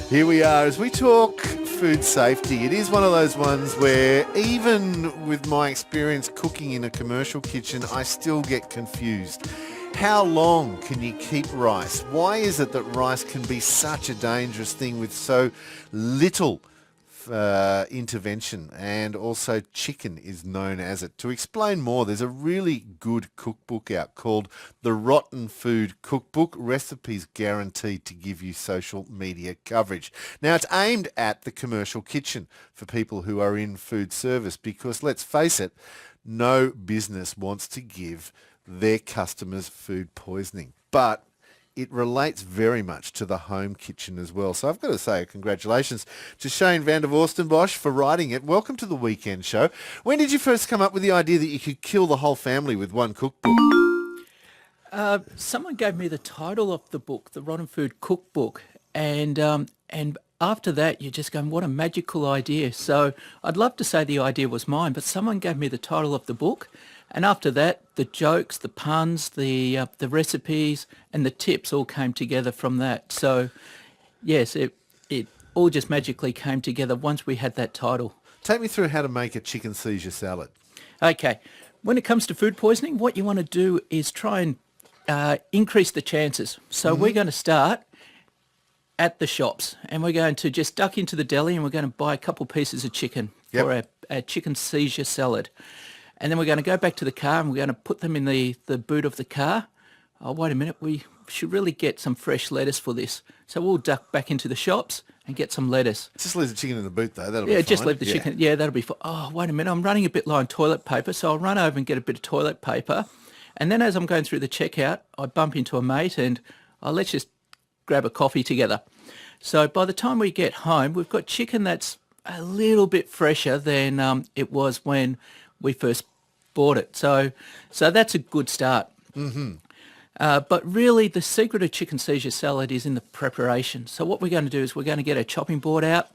Here we are as we talk food safety. It is one of those ones where even with my experience cooking in a commercial kitchen, I still get confused. How long can you keep rice? Why is it that rice can be such a dangerous thing with so little intervention? And also chicken is known as it. To explain more, there's a really good cookbook out called the Rotten Food Cookbook, recipes guaranteed to give you social media coverage. Now, it's aimed at the commercial kitchen for people who are in food service because, let's face it, no business wants to give their customers food poisoning. But it relates very much to the home kitchen as well. So I've got to say congratulations to Shane van der Vorstenbosch for writing it. Welcome to the weekend show. When did you first come up with the idea that you could kill the whole family with one cookbook? Someone gave me the title of the book, the Rotten Food Cookbook, and after that, you're just going, what a magical idea. So I'd love to say the idea was mine, but someone gave me the title of the book. And after that, the jokes, the puns, the recipes and the tips all came together from that. So, yes, it all just magically came together once we had that title. Take me through how to make a chicken Caesar salad. Okay. When it comes to food poisoning, what you want to do is try and increase the chances. So we're going to start at the shops and we're going to just duck into the deli and we're going to buy a couple pieces of chicken for our chicken Seizure salad. And then we're going to go back to the car and we're going to put them in the boot of the car. Oh, wait a minute, we should really get some fresh lettuce for this. So we'll duck back into the shops and get some lettuce. Just leave the chicken in the boot though, that'll be fine. Yeah, just leave the chicken. Yeah, that'll be fine. Oh, wait a minute, I'm running a bit low on toilet paper, so I'll run over and get a bit of toilet paper. And then as I'm going through the checkout, I bump into a mate and let's just grab a coffee together. So by the time we get home, we've got chicken that's a little bit fresher than it was when we first bought it. So that's a good start. But really the secret of chicken Caesar salad is in the preparation. So what we're going to do is we're going to get a chopping board out.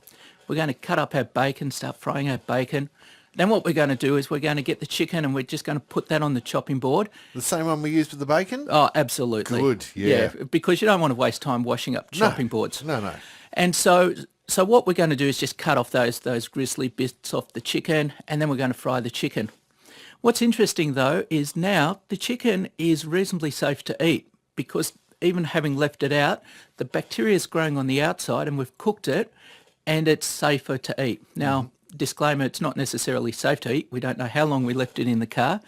We're going to cut up our bacon, start frying our bacon. Then what we're going to do is we're going to get the chicken and we're just going to put that on the chopping board. The same one we used with the bacon? Oh, absolutely. Good, yeah. Because you don't want to waste time washing up chopping boards. No. And so what we're going to do is just cut off those grisly bits off the chicken and then we're going to fry the chicken. What's interesting though is now the chicken is reasonably safe to eat because even having left it out, the bacteria is growing on the outside and we've cooked it and it's safer to eat. Now, disclaimer, it's not necessarily safe to eat. We don't know how long we left it in the car,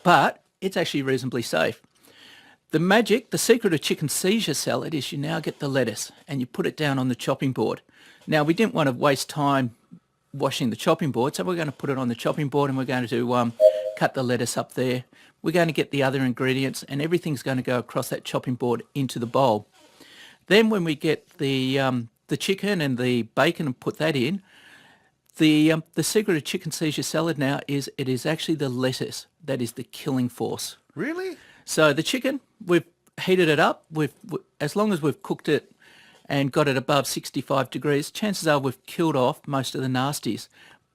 but it's actually reasonably safe. The secret of chicken Caesar salad is you now get the lettuce and you put it down on the chopping board. Now, we didn't want to waste time washing the chopping board, so we're going to put it on the chopping board and we're going to cut the lettuce up there. We're going to get the other ingredients and everything's going to go across that chopping board into the bowl. Then when we get the chicken and the bacon and put that in, the secret of chicken Caesar salad now is it is actually the lettuce that is the killing force. Really? So the chicken, we've heated it up. As long as we've cooked it and got it above 65 degrees, chances are we've killed off most of the nasties.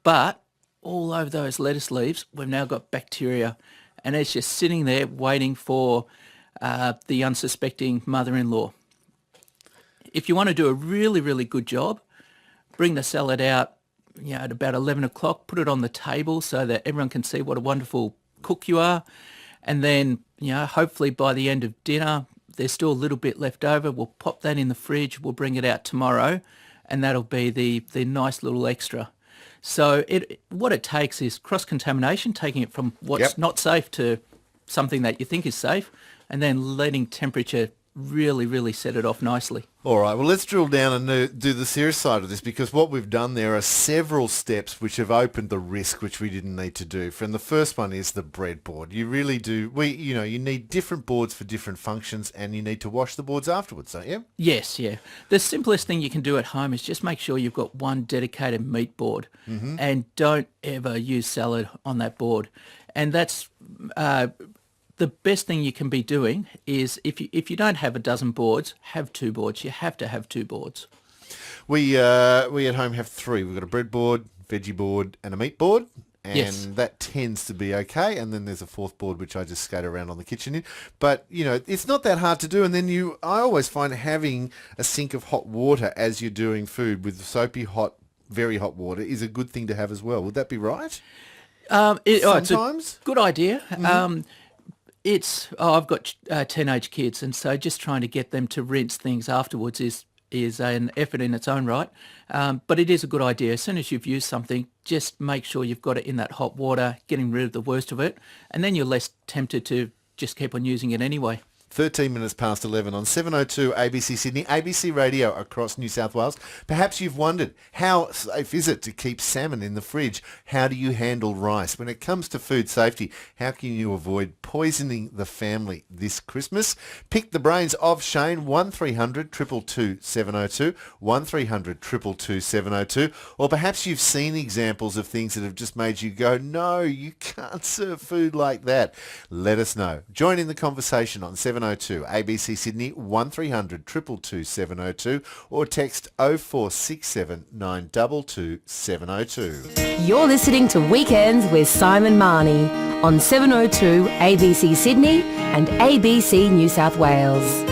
But all over those lettuce leaves, we've now got bacteria and it's just sitting there waiting for the unsuspecting mother-in-law. If you want to do a really, really good job, bring the salad out at about 11 o'clock, put it on the table so that everyone can see what a wonderful cook you are. And then, hopefully by the end of dinner, there's still a little bit left over. We'll pop that in the fridge. We'll bring it out tomorrow and that'll be the nice little extra. So what it takes is cross-contamination, taking it from what's not safe to something that you think is safe, and then letting temperature really, really set it off nicely. All right, well, let's drill down and do the serious side of this because what we've done there are several steps which have opened the risk which we didn't need to do. And the first one is the breadboard. You really do. You need different boards for different functions and you need to wash the boards afterwards, don't you? Yes, yeah. The simplest thing you can do at home is just make sure you've got one dedicated meat board and don't ever use salad on that board. And that's... the best thing you can be doing is if you don't have a dozen boards, have two boards. You have to have two boards. We at home have three. We've got a bread board, veggie board, and a meat board. and Yes. that tends to be okay. And then there's a fourth board which I just skate around on the kitchen in. But it's not that hard to do. And then I always find having a sink of hot water as you're doing food with soapy hot, very hot water is a good thing to have as well. Would that be right? It's Sometimes. a good idea. I've got teenage kids, and so just trying to get them to rinse things afterwards is an effort in its own right. But it is a good idea. As soon as you've used something, just make sure you've got it in that hot water, getting rid of the worst of it, and then you're less tempted to just keep on using it anyway. 13 minutes past 11 on 702 ABC Sydney, ABC Radio across New South Wales. Perhaps you've wondered, how safe is it to keep salmon in the fridge? How do you handle rice? When it comes to food safety, how can you avoid poisoning the family this Christmas? Pick the brains of Shane, 1300 222 702, 1300 222 702. Or perhaps you've seen examples of things that have just made you go, no, you can't serve food like that. Let us know. Join in the conversation on 702 ABC Sydney 1300 222 702 or text 0467 922 702. You're listening to Weekends with Simon Marnie on 702 ABC Sydney and ABC New South Wales.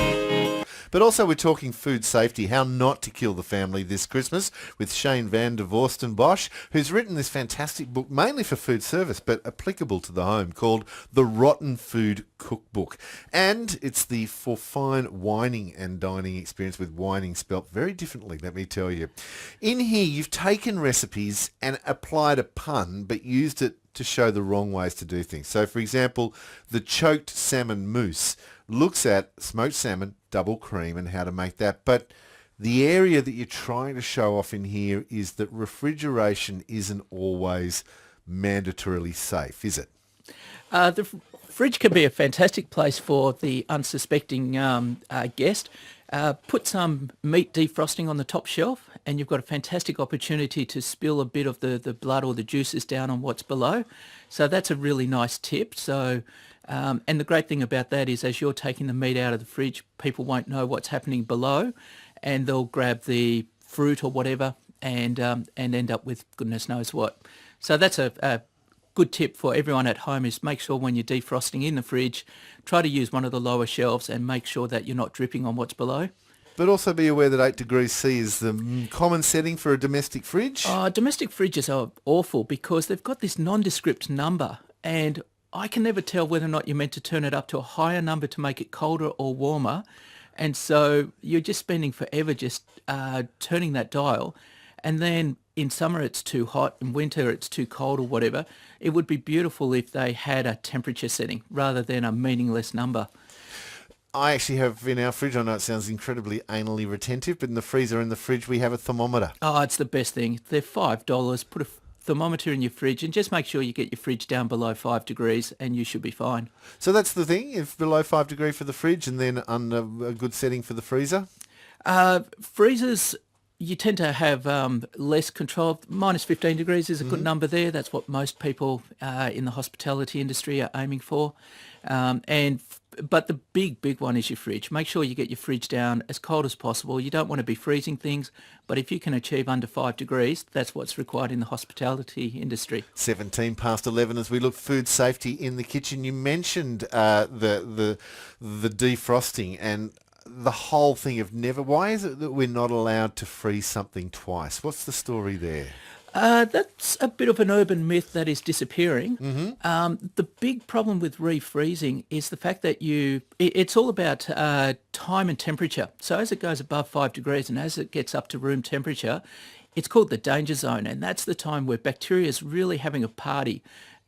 But also we're talking food safety, how not to kill the family this Christmas with Shane van der Vorstenbosch, who's written this fantastic book mainly for food service but applicable to the home called The Rotten Food Cookbook. And it's the for fine whining and dining experience, with whining spelt very differently, let me tell you. In here you've taken recipes and applied a pun but used it to show the wrong ways to do things. So for example, the choked salmon mousse looks at smoked salmon, double cream, and how to make that. But the area that you're trying to show off in here is that refrigeration isn't always mandatorily safe, is it? The fridge can be a fantastic place for the unsuspecting guest. Put some meat defrosting on the top shelf and you've got a fantastic opportunity to spill a bit of the blood or the juices down on what's below. So that's a really nice tip. So, and the great thing about that is as you're taking the meat out of the fridge, people won't know what's happening below and they'll grab the fruit or whatever and end up with goodness knows what. So that's a good tip for everyone at home, is make sure when you're defrosting in the fridge, try to use one of the lower shelves and make sure that you're not dripping on what's below. But also be aware that 8 degrees C is the common setting for a domestic fridge. Domestic fridges are awful because they've got this nondescript number, and I can never tell whether or not you're meant to turn it up to a higher number to make it colder or warmer. And so you're just spending forever just turning that dial. And then in summer it's too hot, in winter it's too cold or whatever. It would be beautiful if they had a temperature setting rather than a meaningless number. I actually have in our fridge, I know it sounds incredibly anally retentive, but in the freezer in the fridge we have a thermometer. Oh, it's the best thing. They're $5. Put a thermometer in your fridge and just make sure you get your fridge down below 5 degrees and you should be fine. So that's the thing, if below 5 degree for the fridge and then under a good setting for the freezer? Freezers, you tend to have less control. Minus 15 degrees is a good number there. That's what most people in the hospitality industry are aiming for. But the big one is your fridge. Make sure you get your fridge down as cold as possible. You don't want to be freezing things, but if you can achieve under 5 degrees, that's what's required in the hospitality industry. 17 past 11 as we look food safety in the kitchen. You mentioned the defrosting and the whole thing of never. Why is it that we're not allowed to freeze something twice? What's the story there? That's a bit of an urban myth that is disappearing. The big problem with refreezing is the fact that it's all about time and temperature. So as it goes above 5 degrees and as it gets up to room temperature, it's called the danger zone, and that's the time where bacteria is really having a party.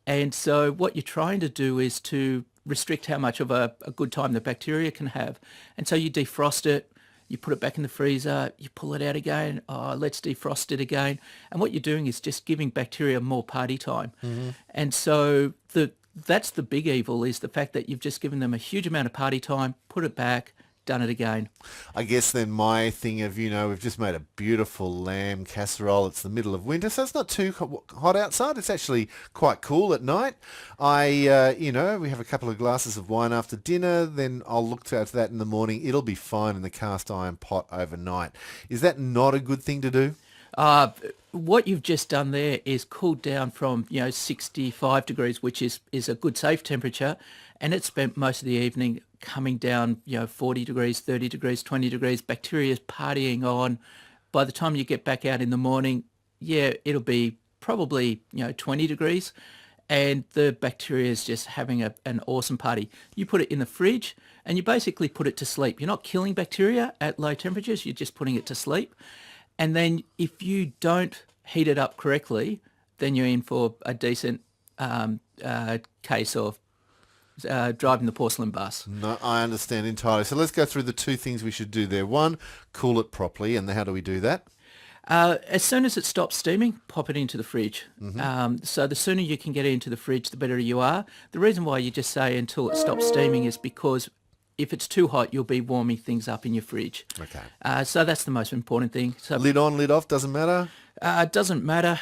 And so what you're trying to do is to restrict how much of a good time the bacteria can have. And so you defrost it, you put it back in the freezer, you pull it out again, let's defrost it again. And what you're doing is just giving bacteria more party time. And so that's the big evil, is the fact that you've just given them a huge amount of party time, put it back, done it again. I guess then my thing of, we've just made a beautiful lamb casserole. It's the middle of winter, so it's not too hot outside. It's actually quite cool at night. We have a couple of glasses of wine after dinner, then I'll look to that in the morning. It'll be fine in the cast iron pot overnight. Is that not a good thing to do? What you've just done there is cooled down from 65 degrees, which is a good safe temperature, and it spent most of the evening coming down 40 degrees, 30 degrees, 20 degrees. Bacteria's partying on. By the time you get back out in the morning, it'll be probably 20 degrees, and the bacteria is just having an awesome party. You put it in the fridge and you basically put it to sleep. You're not killing bacteria at low temperatures, you're just putting it to sleep. And then if you don't heat it up correctly, then you're in for a decent case of driving the porcelain bus. No, I understand entirely. So let's go through the two things we should do there. One, cool it properly. And how do we do that? As soon as it stops steaming, pop it into the fridge. So the sooner you can get it into the fridge, the better you are. The reason why you just say until it stops steaming is because if it's too hot, you'll be warming things up in your fridge. Okay. So that's the most important thing. So Lid on, lid off, doesn't matter? it doesn't matter.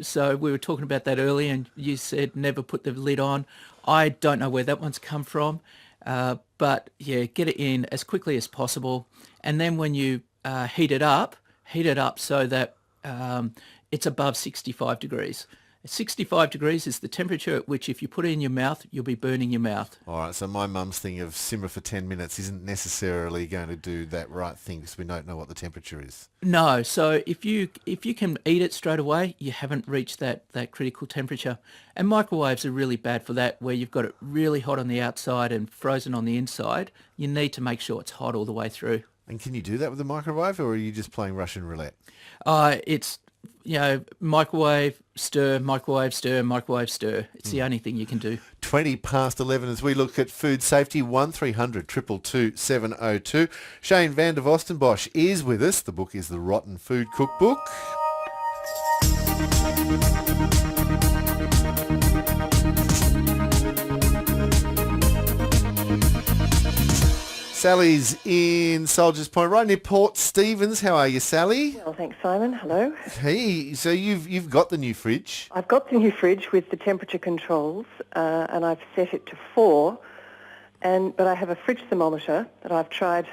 So we were talking about that earlier, and you said never put the lid on. I don't know where that one's come from, but get it in as quickly as possible. And then when you heat it up so that it's above 65 degrees. 65 degrees is the temperature at which if you put it in your mouth, you'll be burning your mouth. All right, so my mum's thing of simmer for 10 minutes isn't necessarily going to do that right thing because we don't know what the temperature is. No, so if you can eat it straight away, you haven't reached that critical temperature. And microwaves are really bad for that, where you've got it really hot on the outside and frozen on the inside. You need to make sure it's hot all the way through. And can you do that with a microwave, or are you just playing Russian roulette? It's microwave, stir, microwave, stir, microwave, stir. It's the only thing you can do. 20 past 11 as we look at food safety. 1300 222 702. Shane van der Vorstenbosch is with us. The book is The Rotten Food Cookbook. Sally's in Soldiers Point, right near Port Stephens. How are you, Sally? Well, thanks, Simon. Hello. Hey, so you've got the new fridge. I've got the new fridge with the temperature controls, and I've set it to 4. But I have a fridge thermometer that I've tried.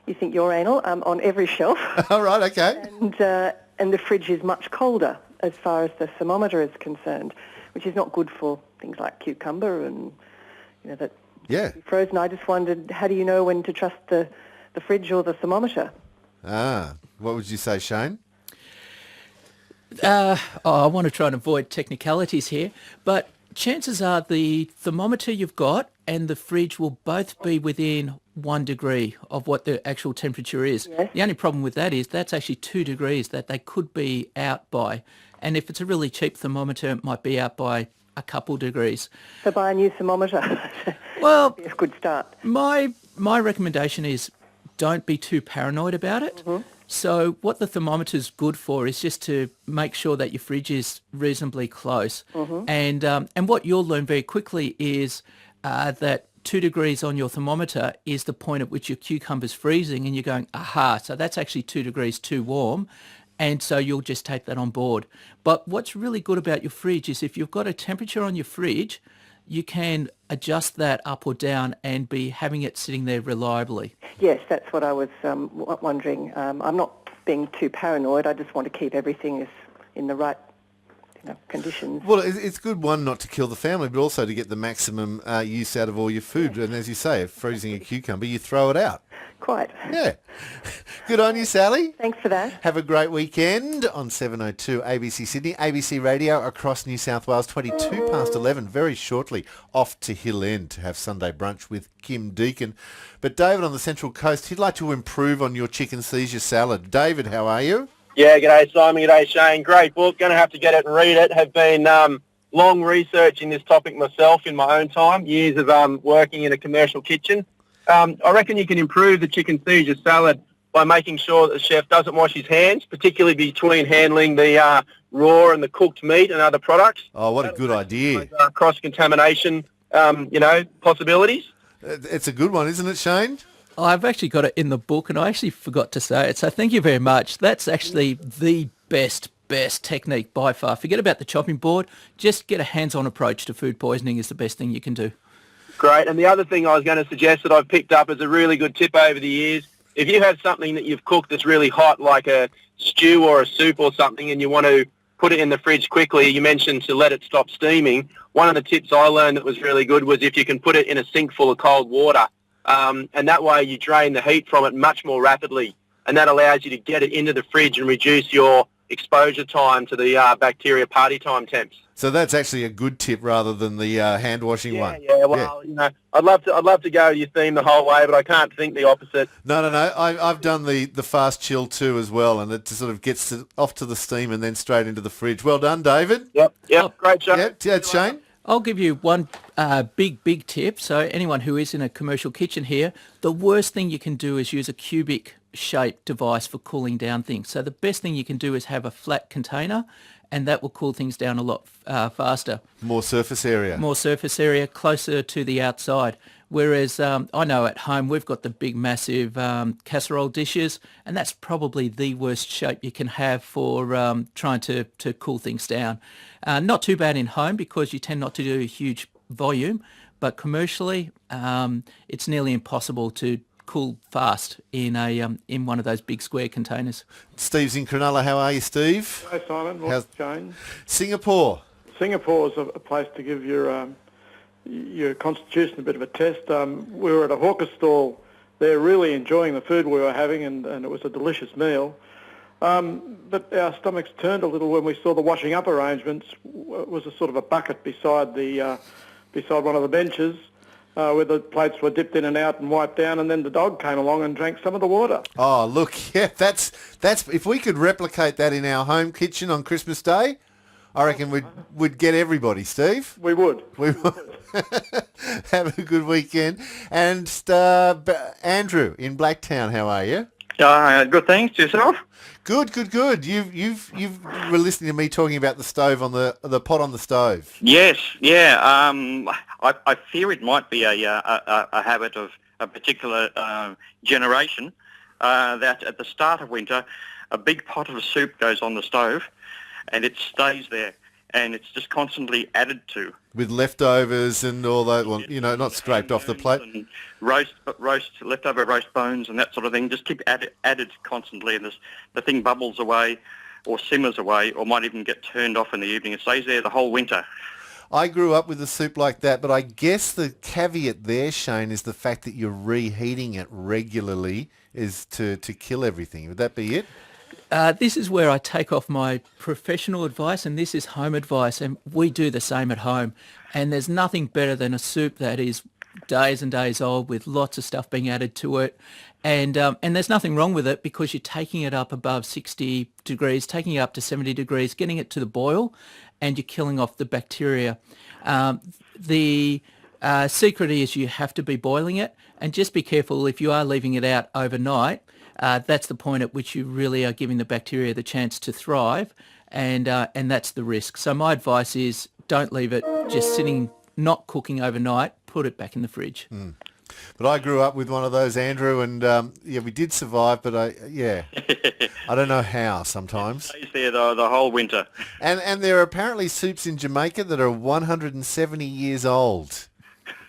You think you're anal? On every shelf. All right, okay. And the fridge is much colder as far as the thermometer is concerned, which is not good for things like cucumber and that. Yeah. Frozen. I just wondered, how do you know when to trust the fridge or the thermometer? What would you say, Shane? I want to try and avoid technicalities here, but chances are the thermometer you've got and the fridge will both be within 1 degree of what the actual temperature is. Yes. The only problem with that is that's actually 2 degrees that they could be out by. And if it's a really cheap thermometer, it might be out by a couple degrees. So buy a new thermometer. Well, be a good start. My recommendation is don't be too paranoid about it. Mm-hmm. So what the thermometer's good for is just to make sure that your fridge is reasonably close. Mm-hmm. And what you'll learn very quickly is that 2 degrees on your thermometer is the point at which your cucumber's freezing, and you're going, aha, so that's actually 2 degrees too warm. And so you'll just take that on board. But what's really good about your fridge is if you've got a temperature on your fridge, you can adjust that up or down and be having it sitting there reliably. Yes, that's what I was wondering. I'm not being too paranoid. I just want to keep everything in the right conditions. Well, it's good, one, not to kill the family, but also to get the maximum use out of all your food. And as you say, if freezing a cucumber, you throw it out. Quite. Yeah. Good on you, Sally. Thanks for that. Have a great weekend on 702 ABC Sydney, ABC Radio across New South Wales, 22 past 11. Very shortly, off to Hill End to have Sunday brunch with Kim Deacon. But David on the Central Coast, he'd like to improve on your Chicken Seizure Salad. David, how are you? Yeah, g'day Simon, g'day Shane. Great book. Going to have to get it and read it. Have been long researching this topic myself in my own time. Years of working in a commercial kitchen. I reckon you can improve the Chicken Seizure Salad by making sure that the chef doesn't wash his hands, particularly between handling the raw and the cooked meat and other products. Oh, what a good idea. Cross-contamination, possibilities. It's a good one, isn't it, Shane? I've actually got it in the book, and I actually forgot to say it, so thank you very much. That's actually the best technique by far. Forget about the chopping board. Just get a hands-on approach to food poisoning is the best thing you can do. Great. And the other thing I was going to suggest that I've picked up as a really good tip over the years if you have something that you've cooked that's really hot, like a stew or a soup or something, and you want to put it in the fridge quickly, you mentioned to let it stop steaming. One of the tips I learned that was really good was if you can put it in a sink full of cold water, and that way you drain the heat from it much more rapidly, and that allows you to get it into the fridge and reduce your exposure time to the bacteria party time temps. So that's actually a good tip rather than the hand washing one. Yeah. Well, you know, I'd love to go your theme the whole way, but I can't think the opposite. No. I've done the fast chill too as well, and it just sort of gets off to the steam and then straight into the fridge. Well done, David. Yep. Great show. Yep, Shane. I'll give you one big tip. So anyone who is in a commercial kitchen here, the worst thing you can do is use a cubic shaped device for cooling down things. So the best thing you can do is have a flat container, and that will cool things down a lot faster. More surface area. More surface area, closer to the outside. Whereas I know at home we've got the big massive casserole dishes, and that's probably the worst shape you can have for trying to cool things down. Not too bad in home because you tend not to do a huge volume, but commercially it's nearly impossible to cool fast in one of those big square containers. Steve's in Cronulla. How are you, Steve? Hi, Simon. How's Jane? Singapore? Singapore's a place to give your constitution a bit of a test. We were at a hawker stall there, really enjoying the food we were having, and it was a delicious meal. But our stomachs turned a little when we saw the washing up arrangements. It was a sort of a bucket beside one of the benches, where the plates were dipped in and out and wiped down, and then the dog came along and drank some of the water. Oh, look, yeah, that's if we could replicate that in our home kitchen on Christmas Day, I reckon we'd get everybody, Steve. We would. We would. Have a good weekend. And Andrew in Blacktown, how are you? Good, thanks. Yourself? Good. You were listening to me talking about the stove on the pot on the stove. Yes, yeah. I fear it might be a habit of a particular generation that at the start of winter, a big pot of soup goes on the stove, and it stays there, and it's just constantly added to. With leftovers and all that, well, you know, not scraped off the plate. And leftover roast bones and that sort of thing. Just keep added constantly, and the thing bubbles away or simmers away or might even get turned off in the evening. It stays there the whole winter. I grew up with a soup like that, but I guess the caveat there, Shane, is the fact that you're reheating it regularly is to kill everything. Would that be it? This is where I take off my professional advice, and this is home advice, and we do the same at home. And there's nothing better than a soup that is days and days old with lots of stuff being added to it. And there's nothing wrong with it because you're taking it up above 60 degrees, taking it up to 70 degrees, getting it to the boil, and you're killing off the bacteria. The secret is you have to be boiling it, and just be careful if you are leaving it out overnight. That's the point at which you really are giving the bacteria the chance to thrive, and that's the risk. So my advice is don't leave it just sitting, not cooking overnight. Put it back in the fridge. But I grew up with one of those, Andrew, and we did survive, but I don't know how sometimes. It stays there the whole winter. And there are apparently soups in Jamaica that are 170 years old.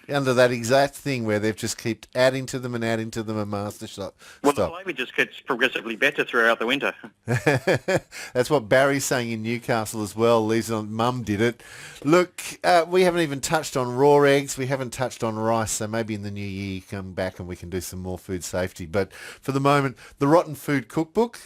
Under that exact thing where they've just kept adding to them and master shop. Well, the flavour just gets progressively better throughout the winter. That's what Barry's saying in Newcastle as well. Leaves it on. Mum did it. Look, we haven't even touched on raw eggs. We haven't touched on rice. So maybe in the new year you come back and we can do some more food safety. But for the moment, the Rotten Food Cookbook,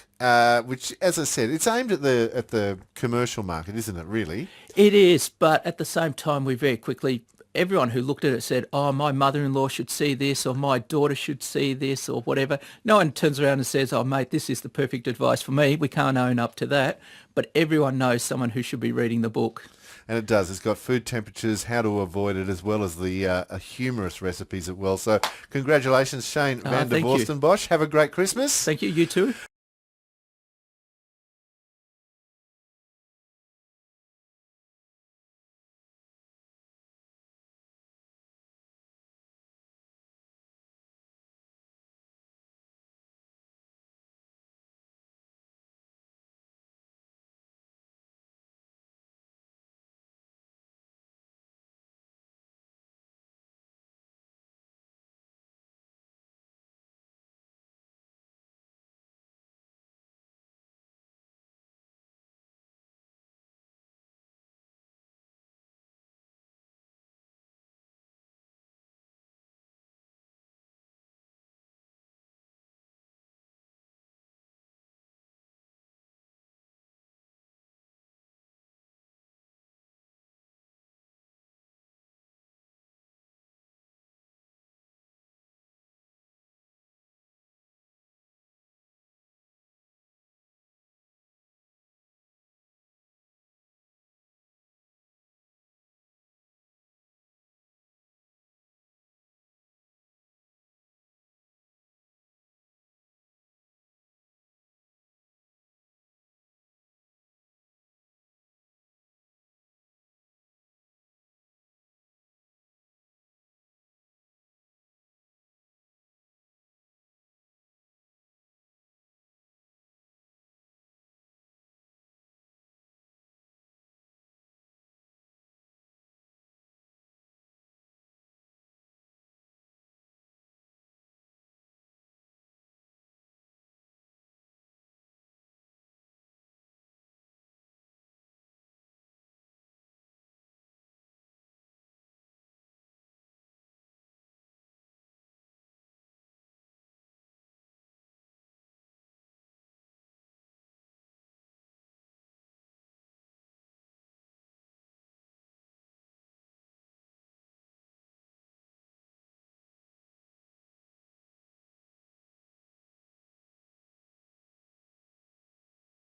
which, as I said, it's aimed at the commercial market, isn't it? Really, it is. But at the same time, we very quickly. Everyone who looked at it said, oh, my mother-in-law should see this, or my daughter should see this, or whatever. No one turns around and says, oh, mate, this is the perfect advice for me. We can't own up to that. But everyone knows someone who should be reading the book. And it does. It's got food temperatures, how to avoid it, as well as the humorous recipes as well. So congratulations, Shane van der Vorstenbosch. Have a great Christmas. Thank you. You too.